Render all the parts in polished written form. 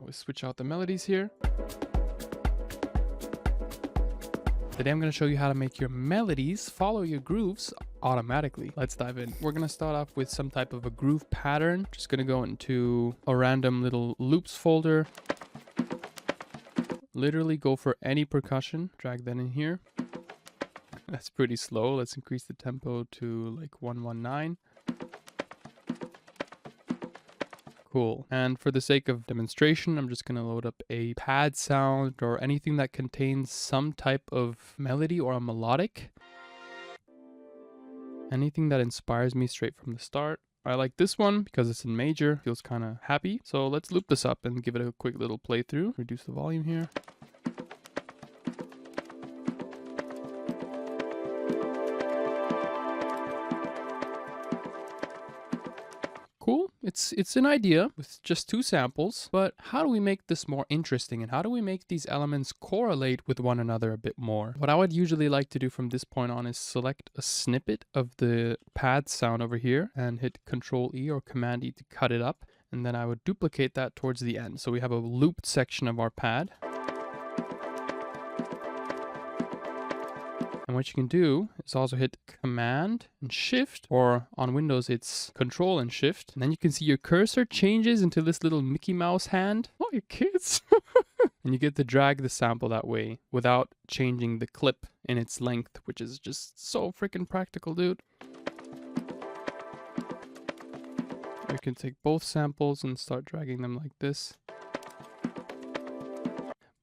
we switch out the melodies here. Today I'm going to show you how to make your melodies follow your grooves automatically. Let's dive in. We're going to start off with some type of a groove pattern. Just going to go into a random little loops folder. Literally go for any percussion. Drag that in here. That's pretty slow. Let's increase the tempo to like 119. Cool. And for the sake of demonstration, I'm just going to load up a pad sound or anything that contains some type of melody or a melodic. Anything that inspires me straight from the start. I like this one because it's in major, feels kind of happy. So let's loop this up and give it a quick little playthrough. Reduce the volume here. Cool. It's an idea with just 2 samples, but how do we make this more interesting and how do we make these elements correlate with one another a bit more? What I would usually like to do from this point on is select a snippet of the pad sound over here and hit Control E or Command E to cut it up. And then I would duplicate that towards the end. So we have a looped section of our pad. And what you can do is also hit Command and Shift, or on Windows it's Control and Shift. And then you can see your cursor changes into this little Mickey Mouse hand. Oh, you kids! And you get to drag the sample that way without changing the clip in its length, which is just so freaking practical, dude. You can take both samples and start dragging them like this.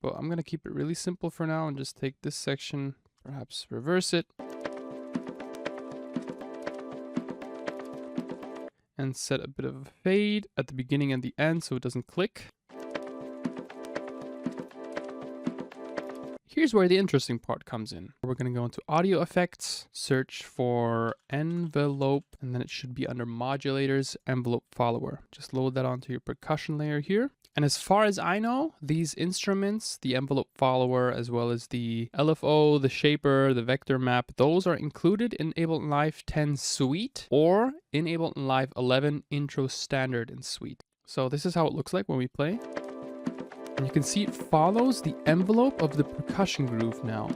But I'm going to keep it really simple for now and just take this section. Perhaps reverse it. And set a bit of a fade at the beginning and the end so it doesn't click. Here's where the interesting part comes in. We're going to go into audio effects, search for envelope, and then it should be under modulators, envelope follower. Just load that onto your percussion layer here. And as far as I know, these instruments, the envelope follower, as well as the LFO, the shaper, the vector map, those are included in Ableton Live 10 Suite or in Ableton Live 11 Intro Standard and Suite. So this is how it looks like when we play. And you can see it follows the envelope of the percussion groove now.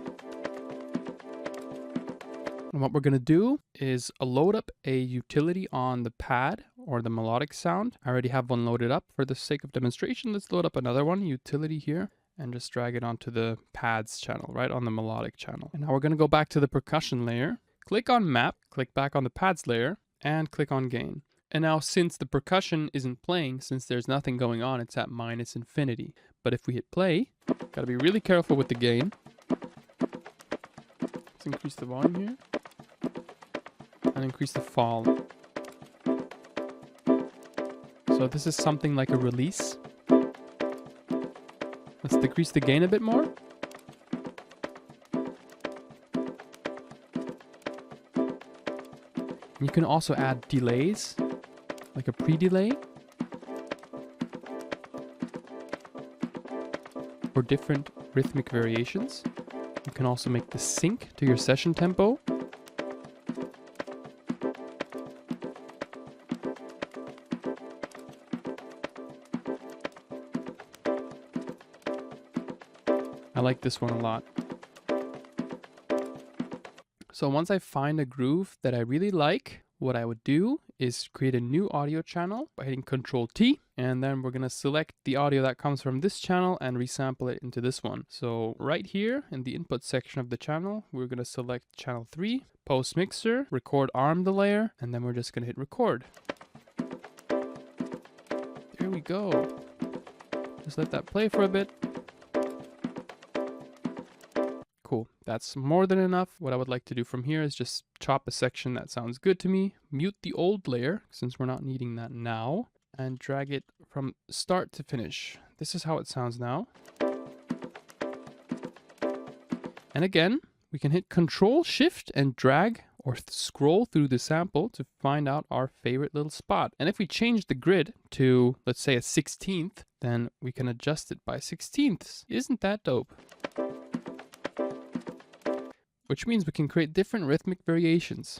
And what we're going to do is load up a utility on the pad or the melodic sound. I already have one loaded up. For the sake of demonstration, let's load up another one, utility here, and just drag it onto the pads channel, right on the melodic channel. And now we're going to go back to the percussion layer, click on map, click back on the pads layer, and click on gain. And now since the percussion isn't playing, since there's nothing going on, it's at -infinity. But if we hit play, gotta be really careful with the gain. Let's increase the volume here. And increase the fall. So this is something like a release. Let's decrease the gain a bit more. You can also add delays, like a pre-delay. For different rhythmic variations. You can also make the sync to your session tempo. I like this one a lot. So once I find a groove that I really like, what I would do is create a new audio channel by hitting Control T, and then we're going to select the audio that comes from this channel and resample it into this one. So right here in the input section of the channel, we're going to select channel 3, post mixer, record arm the layer, and then we're just going to hit record. There we go. Just let that play for a bit. Cool, that's more than enough. What I would like to do from here is just chop a section that sounds good to me, mute the old layer, since we're not needing that now, and drag it from start to finish. This is how it sounds now. And again, we can hit Control, Shift, and drag or scroll through the sample to find out our favorite little spot. And if we change the grid to, let's say, a 16th, then we can adjust it by 16ths. Isn't that dope? Which means we can create different rhythmic variations.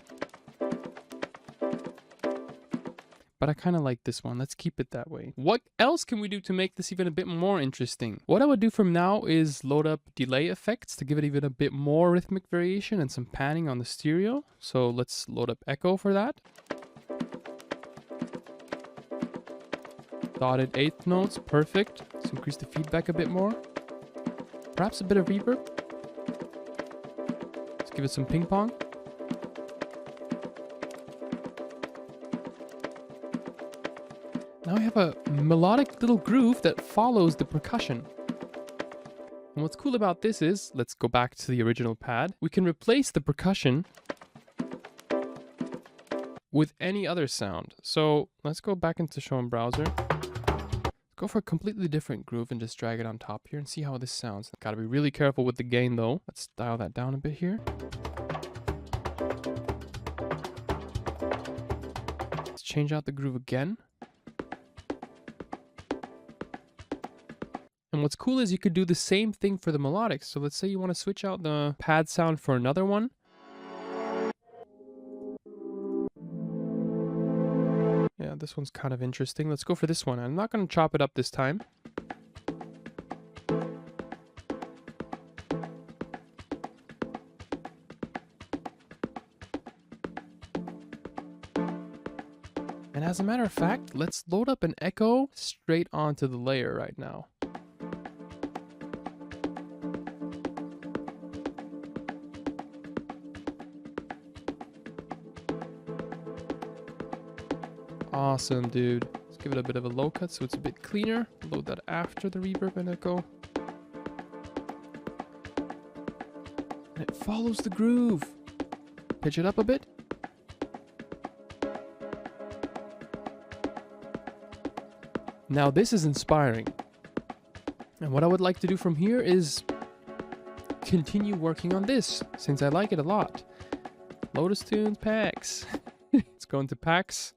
but I kind of like this one. Let's keep it that way. What else can we do to make this even a bit more interesting? What I would do from now is load up delay effects to give it even a bit more rhythmic variation and some panning on the stereo. So let's load up echo for that. Dotted eighth notes, perfect. Let's increase the feedback a bit more. Perhaps a bit of reverb. Let's give it some ping pong. Now we have a melodic little groove that follows the percussion. And what's cool about this is, let's go back to the original pad. We can replace the percussion with any other sound. So let's go back into show in browser. Go for a completely different groove and just drag it on top here and see how this sounds. Gotta be really careful with the gain though. Let's dial that down a bit here. Let's change out the groove again. And what's cool is you could do the same thing for the melodics. So let's say you want to switch out the pad sound for another one. Yeah, this one's kind of interesting. Let's go for this one. I'm not going to chop it up this time. And as a matter of fact, let's load up an echo straight onto the layer right now. Awesome, dude. Let's give it a bit of a low cut so it's a bit cleaner. Load that after the reverb and echo. And it follows the groove. Pitch it up a bit. Now this is inspiring. And what I would like to do from here is continue working on this, since I like it a lot. Lotus Tunes packs. Let's go into packs.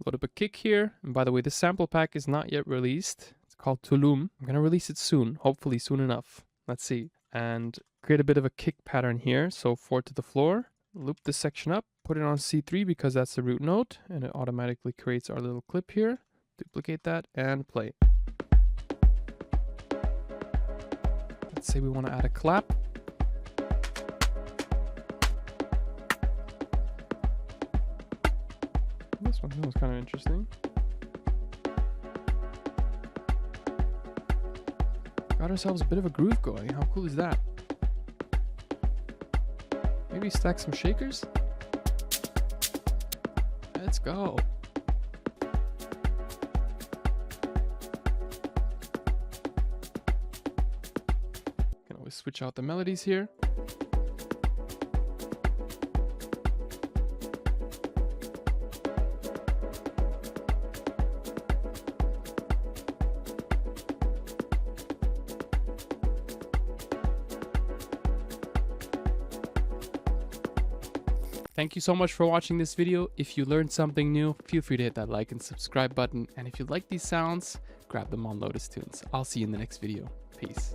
Load up a kick here. And by the way, this sample pack is not yet released. It's called Tulum. I'm going to release it soon, hopefully soon enough. Let's see. And create a bit of a kick pattern here. So 4 to the floor. Loop this section up. Put it on C3 because that's the root note. And it automatically creates our little clip here. Duplicate that and play. Let's say we want to add a clap. This one was kind of interesting. Got ourselves a bit of a groove going. How cool is that? Maybe stack some shakers? Let's go. Can always switch out the melodies here. Thank you so much for watching this video. If you learned something new, feel free to hit that like and subscribe button. And if you like these sounds, grab them on Lotus Tunes. I'll see you in the next video. Peace.